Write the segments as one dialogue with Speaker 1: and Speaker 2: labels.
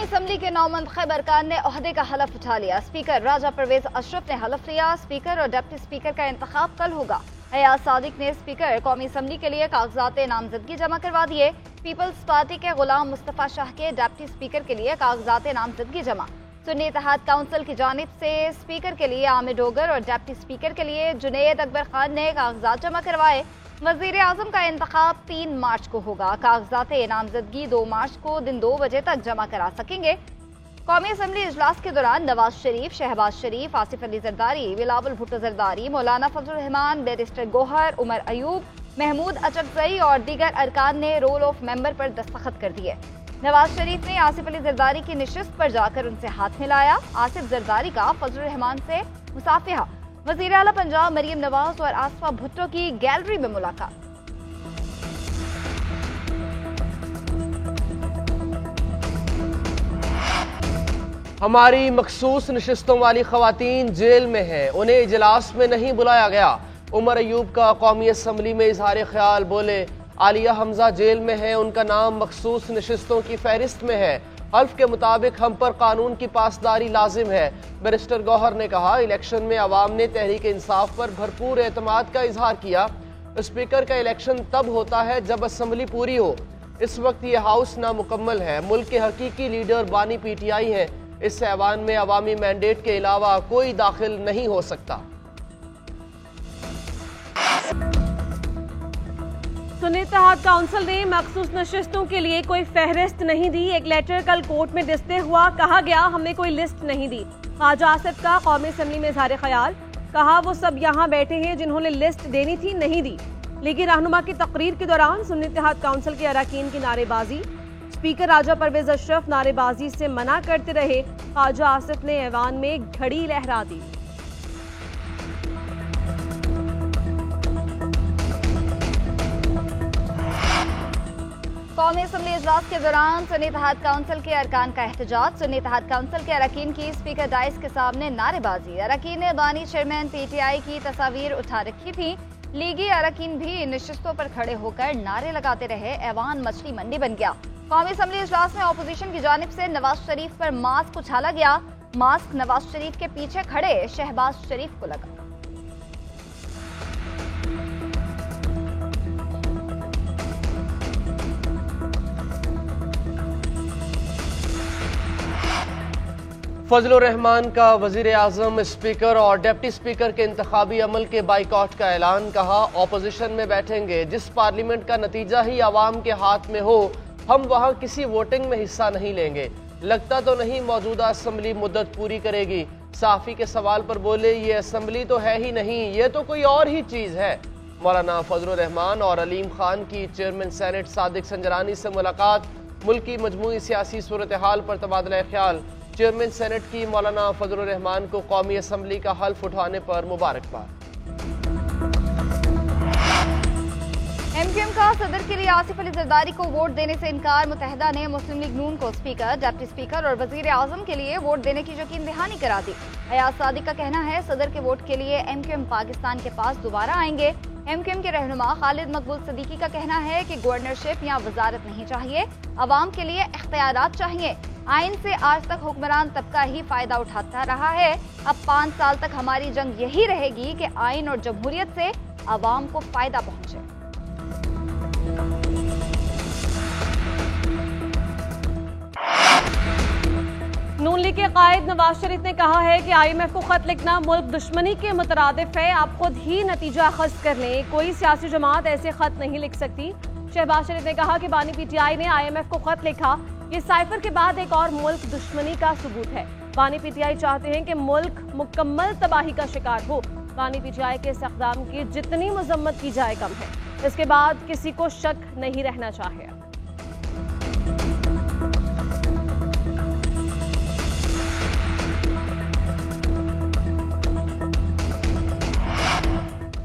Speaker 1: Assembly के नौमंतखब अरकान ने ओहदे का हलफ उठा लिया। स्पीकर राजा परवेज अशरफ ने हलफ लिया। स्पीकर और डिप्टी स्पीकर का इंतखाब कल होगा। हयात सादिक ने स्पीकर कौमी असम्बली के लिए कागजात नामजदगी जमा करवा दिए। पीपल्स पार्टी के गुलाम मुस्तफ़ा शाह के डिप्टी स्पीकर के लिए कागजात नामजदगी जमा। सुन्नी इत्तेहाद काउंसिल की जानिब से स्पीकर के लिए आमिर डोगर और डिप्टी स्पीकर के लिए जुनैद अकबर खान ने कागजात जमा करवाए। वज़ीर आज़म का इंतखाब 3 मार्च को होगा। कागजात नामजदगी 2 मार्च को दिन 2 बजे तक जमा करा सकेंगे। कौमी असम्बली इजलास के दौरान नवाज शरीफ, शहबाज शरीफ, आसिफ अली जरदारी, बिलावल भुट्टो जरदारी, मौलाना फजलुर रहमान, बैरिस्टर गोहर, उमर अयूब, महमूद अचकजई और दीगर अरकान ने रोल ऑफ मेंबर पर दस्तखत कर दिए। नवाज शरीफ ने आसिफ अली जरदारी की नशिस्त पर जाकर उनसे हाथ मिलाया। आसिफ जरदारी का फजलुर रहमान से मुसाफिहा। वज़ीर आला पंजाब मरीम नवाज और आसफा भुट्टो की गैलरी में मुलाकात।
Speaker 2: हमारी मखसूस नशिस्तों वाली खवातीन जेल में हैं, उन्हें इजलास में नहीं बुलाया गया। उमर अयूब का कौमी असम्बली में इजहार ख्याल। बोले, आलिया हमजा जेल में है, उनका नाम मखसूस नशिस्तों की फहरिस्त में है। हल्फ के मुताबिक हम पर कानून की पासदारी लाजिम है। बैरिस्टर गौहर ने कहा, इलेक्शन में अवाम ने तहरीक इंसाफ पर भरपूर एतमाद का इजहार किया। स्पीकर का इलेक्शन तब होता है जब असम्बली पूरी हो। इस वक्त ये हाउस नामुकम्मल है। मुल्क के हकीकी लीडर बानी PTI है। इस ऐवान में अवामी मैंडेट के अलावा कोई दाखिल नहीं हो सकता।
Speaker 3: सुन्नी इत्तेहाद काउंसिल ने मखसूस नशिस्तों के लिए कोई फहरिस्त नहीं दी। एक लेटर कल कोर्ट में दिस्ते हुआ कहा गया, हमने कोई लिस्ट नहीं दी। ख्वाजा आसिफ का कौमी असम्बली में इजहार ख्याल। कहा, वो सब यहाँ बैठे हैं जिन्होंने लिस्ट देनी थी, नहीं दी। लीगी रहनुमा की तकरीर के दौरान सुन्नी इत्तेहाद काउंसिल के अरकान की नारेबाजी। स्पीकर राजा परवेज अशरफ नारेबाजी से मना करते रहे। ख्वाजा आसिफ ने ऐवान में घड़ी लहरा दी।
Speaker 1: कौमी असम्बली इजलास के दौरान सुन्नी इत्तेहाद काउंसिल के अरकान का एहतजाज। सुन्नी इत्तेहाद काउंसिल के अरकान की स्पीकर डाइस के सामने नारेबाजी। अरकान ने बानी चेयरमैन PTI की तस्वीर उठा रखी थी। लीगी अरकान भी नशिस्तों पर खड़े होकर नारे लगाते रहे। ऐवान मछली मंडी बन गया। कौमी असम्बली इजलास में अपोजिशन की जानिब से नवाज शरीफ पर मास्क उछाला गया। मास्क नवाज शरीफ के पीछे खड़े शहबाज शरीफ को लगा।
Speaker 2: फजलुर रहमान का वजीर आजम, स्पीकर और डिप्टी स्पीकर के इंतखाबी अमल के बाइकआउट का ऐलान। कहा, ऑपोजिशन में बैठेंगे। जिस पार्लियामेंट का नतीजा ही आवाम के हाथ में हो, हम वहां किसी वोटिंग में हिस्सा नहीं लेंगे। लगता तो नहीं मौजूदा असम्बली मुद्दत पूरी करेगी। साफी के सवाल पर बोले, ये असम्बली तो है ही नहीं, ये तो कोई और ही चीज है। मौलाना फजलुर रहमान और अलीम खान की चेयरमैन सेनेट सादिक संजरानी से मुलाकात। मुल्क की मजमूई सियासी सूरत हाल पर तबादला ख्याल। चेयरमैन सेनेट की मौलाना फजलुर रहमान को कौमी असम्बली का हल्फ उठाने पर मुबारकबाद।
Speaker 1: MQM का सदर के लिए आसिफ अली जरदारी को वोट देने से इनकार। मुत्तहिदा ने मुस्लिम लीग नून को स्पीकर, डिप्टी स्पीकर और वजीर आजम के लिए वोट देने की यकीन दहानी करा दी। हयात सादिक का कहना है, सदर के वोट के लिए MQM पाकिस्तान के पास दोबारा आएंगे। MQM के रहनुमा खालिद मकबूल सदीकी का कहना है कि गवर्नरशिप या वजारत नहीं चाहिए, अवाम के लिए इख्तियारात चाहिए। आइन से आज तक हुक्मरान तबका ही फायदा उठाता रहा है। अब 5 साल तक हमारी जंग यही रहेगी कि आइन और जमहूरियत से अवाम को फायदा पहुंचे।
Speaker 3: नून लीग के कायद नवाज शरीफ ने कहा है कि IMF को खत लिखना मुल्क दुश्मनी के मुतरादिफ है। आप खुद ही नतीजा अखज़ कर लें, कोई सियासी जमात ऐसे खत नहीं लिख सकती। शहबाज शरीफ ने कहा कि बानी PTI ने IMF को खत लिखा, ये साइफर के बाद एक और मुल्क दुश्मनी का सबूत है। बानी PTI चाहते हैं कि मुल्क मुकम्मल तबाही का शिकार हो। बानी PTI के इस इक़दाम की जितनी मजम्मत की जाए कम है। इसके बाद किसी को शक नहीं रहना चाहिए।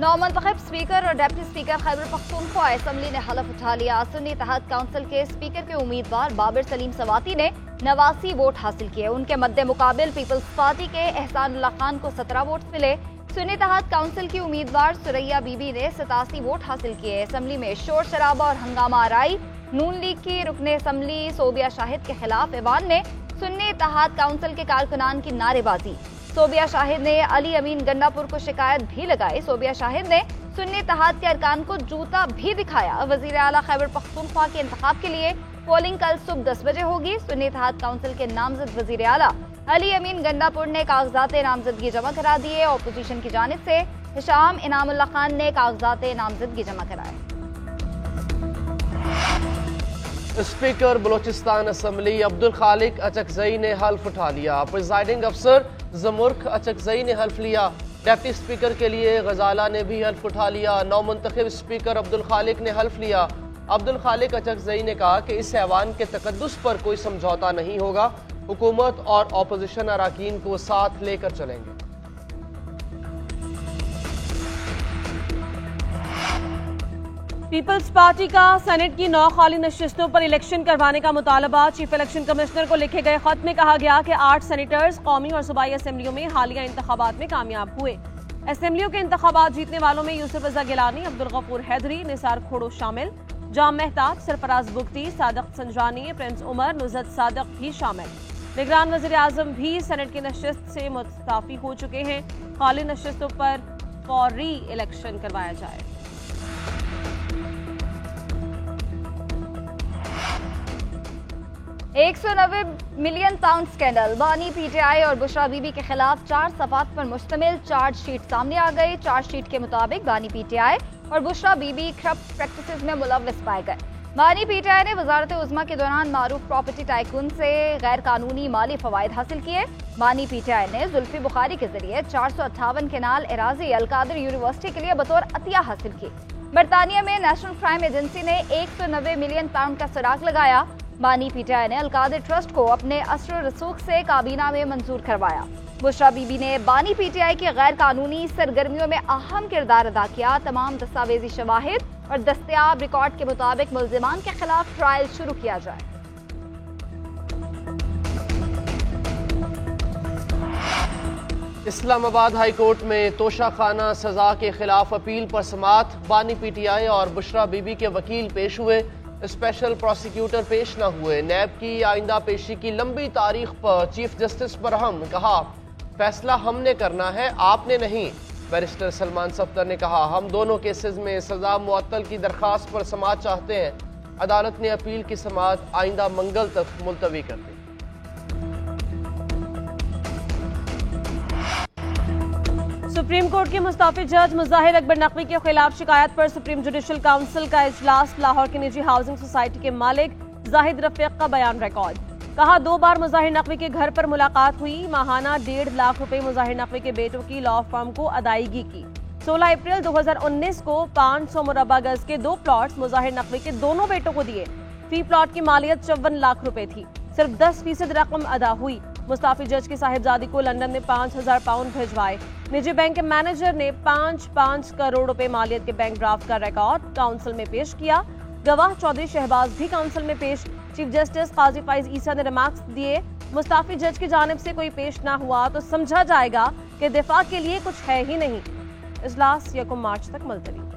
Speaker 1: नौमंतखब स्पीकर और deputy speaker Khyber Pakhtunkhwa assembly ने हलफ उठा लिया। सुन्नी इत्तेहाद काउंसिल के स्पीकर के उम्मीदवार बाबर सलीम सवाती ने 89 वोट हासिल किए। उनके मद्दे मुकाबिल पीपल्स पार्टी के एहसानुल्लाह खान को 17 वोट मिले। सुन्नी तहत काउंसिल की उम्मीदवार सुरैया बीबी ने 87 वोट हासिल किए। असम्बली में शोर शराबा और हंगामा आराई। नून लीग की रुकने असम्बली सोबिया शाहिद के खिलाफ ऐवान में सुन्नी तहत काउंसिल के कारकुनान की नारेबाजी। सोबिया शाहिद ने अली अमीन गंडापुर को शिकायत भी लगाई। सोबिया शाहिद ने सुन्नी तहत के अरकान को जूता भी दिखाया। वजीर आला खैबर पख्तूनख्वा के इंतखाब के लिए पोलिंग कल सुबह 10 बजे होगी। सुन्नी तहत काउंसिल के नामजद वजीर आला अली अमीन गंडापुर ने कागजात नामजदगी जमा करा दिए। ऑपोजिशन की जानिब से हिशाम इनामुल्लाह खान ने कागजात नामजदगी जमा कराए।
Speaker 2: स्पीकर बलोचिस्तान असम्बली अब्दुल खालिक अचकजई ने हल्फ उठा लिया। प्रिजाइडिंग अफसर जमुर्ख अचकजई ने हल्फ लिया। डिप्टी स्पीकर के लिए गजाला ने भी हल्फ उठा लिया। नौमुंतखब स्पीकर अब्दुल खालिक ने हल्फ लिया। अब्दुल खालिक अचकजई ने कहा कि इस ऐवान के तकद्दुस पर कोई समझौता नहीं होगा। हुकूमत और ऑपोजिशन अराकीन को साथ लेकर चलेंगे।
Speaker 3: पीपल्स पार्टी का सेनेट की 9 खाली नशिस्तों पर इलेक्शन करवाने का मुतालबा। चीफ इलेक्शन कमिश्नर को लिखे गए खत में कहा गया कि 8 सेनेटर्स कौमी और सूबाई असम्बलियों में हालिया इंतखाबात में कामयाब हुए। असम्बलियों के इंतखाबात जीतने वालों में यूसुफ रजा गिलानी, अब्दुल गफूर हैदरी, निसार खोड़ो शामिल, जाम मेहताब, सरफराज बुख्ती, सादक संजानी, प्रिंस उमर, नुज़रत सादक भी शामिल। निगरान वज़ीर आज़म भी सेनेट की नशिस्त से मुस्ताफी हो चुके हैं। खाली नशिस्तों पर फौरी इलेक्शन करवाया जाए।
Speaker 1: £190 मिलियन स्कैंडल। बानी, पीटीआई और बुशरा बीबी के खिलाफ 4 सफ़ात पर मुश्तमिल चार्जशीट सामने आ गई। चार्जशीट के मुताबिक बानी, पीटीआई और बुशरा बीबी करप्ट प्रैक्टिसेस में मुलव्वस पाए गए। बानी पीटीआई ने वजारत उज़्मा के दौरान मारूफ प्रॉपर्टी टाइकून से गैर कानूनी माली फवायद हासिल किए। बानी पीटीआई ने जुल्फी बुखारी के जरिए 458 केनाल एराजी अलकादिर यूनिवर्सिटी के लिए बतौर अतिया हासिल की। बरतानिया में नेशनल क्राइम एजेंसी ने £190 मिलियन का सुराग लगाया। बानी पीटीआई ने अलकादिर ट्रस्ट को अपने असर रसूख से काबीना में मंजूर करवाया। बुशरा बीबी ने बानी पीटीआई की गैर कानूनी सरगर्मियों में अहम किरदार अदा किया। तमाम दस्तावेजी शवाहिद और दस्तयाब रिकॉर्ड के मुताबिक मुल्जिमान के खिलाफ ट्रायल शुरू किया जाए।
Speaker 2: इस्लामाबाद हाई कोर्ट में तोशाखाना सजा के खिलाफ अपील पर समाअत। बानी पीटीआई और बुशरा बीबी के वकील पेश हुए, स्पेशल प्रोसिक्यूटर पेश न हुए। नैब की आइंदा पेशी की लंबी तारीख पर चीफ जस्टिस बरहम, कहा फैसला हमने करना है, आपने नहीं। बैरिस्टर सलमान सफ्दर ने कहा हम दोनों केसेस में सजा मुअत्तल की दरखास्त पर समाअत चाहते हैं। अदालत ने अपील की समाअत आइंदा मंगल तक मुलतवी कर दी।
Speaker 3: सुप्रीम कोर्ट के मुस्ताफी जज मुजाहिर अकबर नकवी के खिलाफ शिकायत पर सुप्रीम जुडिशल काउंसिल का इजलास। लाहौर की निजी हाउसिंग सोसाइटी के मालिक जाहिद रफीक का बयान रिकॉर्ड। कहा 2 बार मुजाहिर नकवी के घर पर मुलाकात हुई। माहाना 1.5 लाख रुपए मुजाहिर नकवी के बेटों की लॉ फर्म को अदायगी की। 16 अप्रैल 2019 को 500 मुरबा गज के 2 प्लॉट्स मुजाहिर नकवी के दोनों बेटों को दिए। फी प्लॉट की मालियत 54 लाख रुपए थी। सिर्फ 10% रकम अदा हुई। मुस्ताफी जज की साहिबजादी को लंदन में 5000 पाउंड भिजवाए। निजी बैंक के मैनेजर ने 5 करोड़ रुपए मालियत के बैंक ड्राफ्ट का रिकॉर्ड काउंसिल में पेश किया। गवाह चौधरी शहबाज भी काउंसिल में पेश। चीफ जस्टिस काजी फाइज ईसा ने रिमार्क्स दिए, मुस्ताफी जज की जानिब से कोई पेश ना हुआ तो समझा जाएगा कि दिफा के लिए कुछ है ही नहीं। इजलास 1 मार्च तक मुलतवी।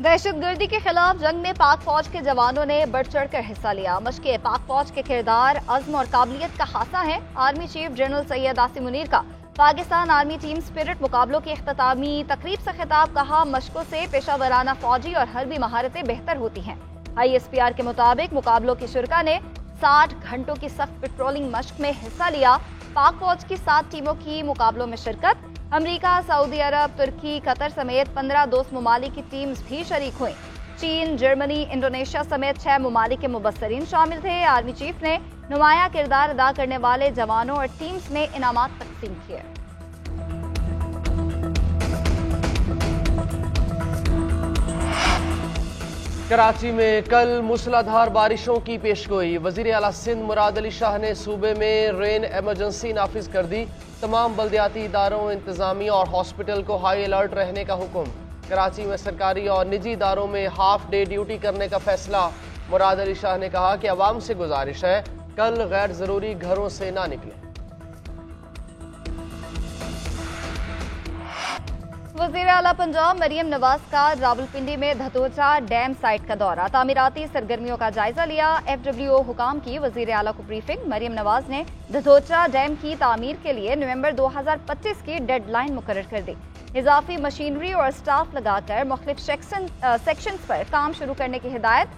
Speaker 1: दहशतगर्दी के खिलाफ जंग में पाक फौज के जवानों ने बढ़ चढ़ कर हिस्सा लिया। मशक़े पाक फौज के किरदार, अज़्म और काबिलियत का खासा है। Army chief general Syed Asim Munir का पाकिस्तान आर्मी टीम स्पिरिट मुकाबलों की इख्तितामी तकरीब से खिताब। कहा मशकों से पेशा फौजी और हरबी महारतें बेहतर होती हैं। ISPR के मुताबिक मुकाबलों के शुरका ने 60 घंटों की सख्त पेट्रोलिंग मशक में हिस्सा लिया। पाक फौज की 7 टीमों की मुकाबलों में शिरकत। अमरीका, सऊदी अरब, तुर्की, कतर समेत 15 दोस्त ममालिक की टीम्स भी शरीक हुई। चीन, जर्मनी, इंडोनेशिया समेत 6 ममालिक के मुबस्सरीन शामिल थे। आर्मी चीफ ने नुमाया किरदार अदा करने वाले जवानों और टीम्स में इनामात तकसीम किए।
Speaker 2: कराची में कल मूसलाधार बारिशों की पेशगोई। वजीर आला सिंध मुराद अली शाह ने सूबे में रेन एमरजेंसी नाफिज कर दी। तमाम बल्दियाती इदारों, इंतजामिया और हॉस्पिटल को हाई अलर्ट रहने का हुक्म। कराची में सरकारी और निजी इदारों में हाफ डे ड्यूटी करने का फैसला। मुराद अली शाह ने कहा कि अवाम से गुजारिश है कल गैर जरूरी घरों से ना निकलें।
Speaker 1: वज़ीर आला पंजाब मरियम नवाज का रावलपिंडी में धतोचा डैम साइट का दौरा, तामीराती सरगर्मियों का जायजा लिया। FWO हुकाम की वज़ीर आला को ब्रीफिंग। मरियम नवाज ने धतोचा डैम की तामीर के लिए नवंबर 2025 की डेडलाइन मुकर्रर कर दी। इजाफी मशीनरी और स्टाफ लगाकर मुख्तलिफ सेक्शंस पर काम शुरू करने की हिदायत।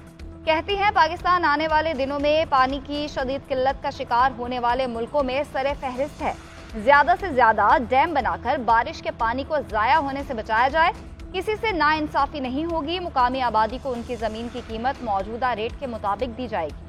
Speaker 1: कहती हैं पाकिस्तान आने वाले दिनों में पानी की शदीद किल्लत का शिकार होने वाले मुल्कों में सरे फहरिस्त है। ज्यादा से ज्यादा डैम बनाकर बारिश के पानी को जाया होने से बचाया जाए। किसी से नाइंसाफी नहीं होगी। मुकामी आबादी को उनकी जमीन की कीमत मौजूदा रेट के मुताबिक दी जाएगी।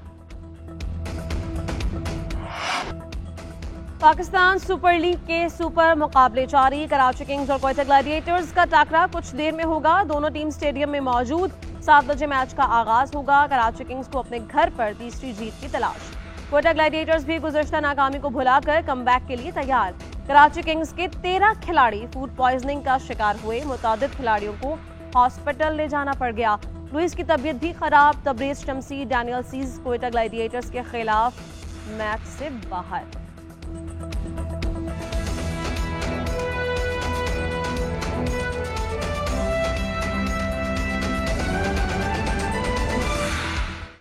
Speaker 3: पाकिस्तान सुपर लीग के सुपर मुकाबले जारी। कराची किंग्स और क्वेटा ग्लैडिएटर्स का टाकरा कुछ देर में होगा। दोनों टीम स्टेडियम में मौजूद। 7 बजे मैच का आगाज होगा। कराची किंग्स को अपने घर पर तीसरी जीत की तलाश। क्वेटा ग्लैडिएटर्स भी गुज़श्ता नाकामी को भुलाकर कमबैक के लिए तैयार। कराची किंग्स के 13 खिलाड़ी फूड पॉइजनिंग का शिकार हुए। मुतादिद खिलाड़ियों को हॉस्पिटल ले जाना पड़ गया। लुइस की तबीयत भी खराब। तबरेज शमसी, डैनियल सीज क्वेटा ग्लैडिएटर्स के खिलाफ मैच से बाहर।